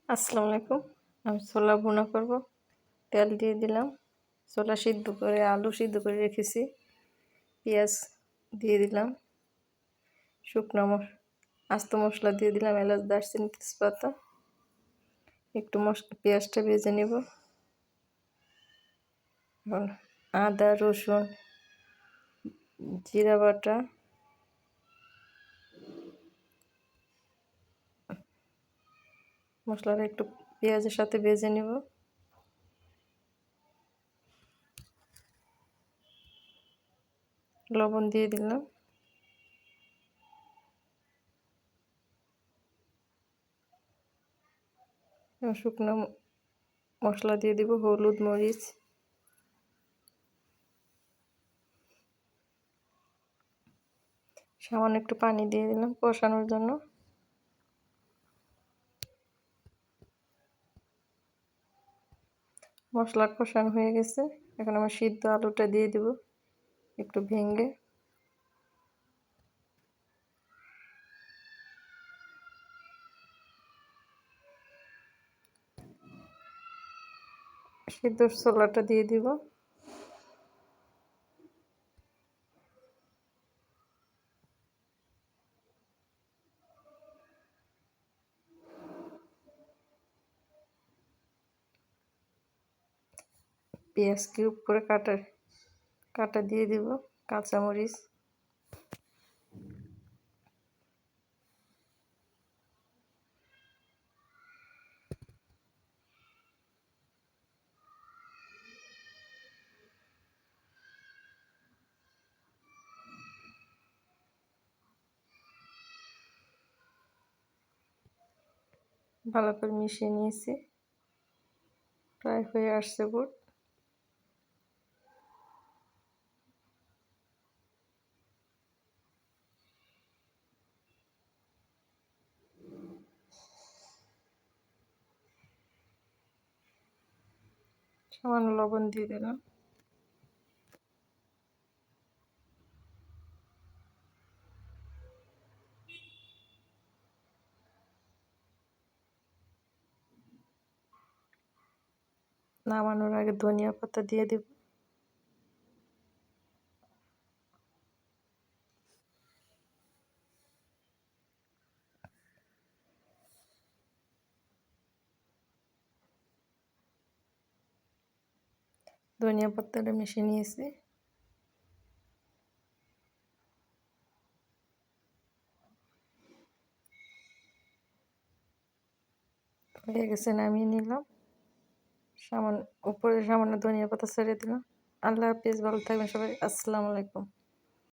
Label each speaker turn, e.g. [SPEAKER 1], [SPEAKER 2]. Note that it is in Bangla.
[SPEAKER 1] আসসালামু আলাইকুম। আমি ছোলা ভুনা করব। তেল দিয়ে দিলাম। ছোলা সিদ্ধ করে আলু সিদ্ধ করে রেখেছি। পেঁয়াজ দিয়ে দিলাম। শুকনো আস্ত মশলা দিয়ে দিলাম, এলাচ, দারচিনি, তেজপাতা। একটু পেঁয়াজটা ভেজে নেব। এখন আদা, রসুন, জিরা বাটা, মশলাটা একটু পেঁয়াজের সাথে ভেজে নেব। লবণ দিয়ে দিলাম। শুকনো মশলা দিয়ে দিব, হলুদ, মরিচ, সামান্য একটু পানি দিয়ে দিলাম কষানোর জন্য। মশলা কষানো হয়ে গেছে। এখন আমার সিদ্ধ আলুটা দিয়ে দিব একটু ভেঙে। সিদ্ধ ছোলাটা দিয়ে দিব। পেঁয়াজ কিউব করে কাটা দিয়ে দিব, কাঁচামরিচ, ভালো করে মিশিয়ে নিয়েছি। প্রায় হয়ে আসছে বুট। সামান্য লবণ দিয়ে দিলাম। নামানোর আগে ধনিয়া পাতা দিয়ে দিব। ধনিয়া পাতাটা মিশিয়ে নিয়েছি। হয়ে গেছে, নামিয়ে নিলাম। উপরে সামান্য ধনিয়া পাতা ছেড়ে দিলাম। আল্লাহ হাফিজ, ভালো থাকবেন সবাই। আসসালামু আলাইকুম।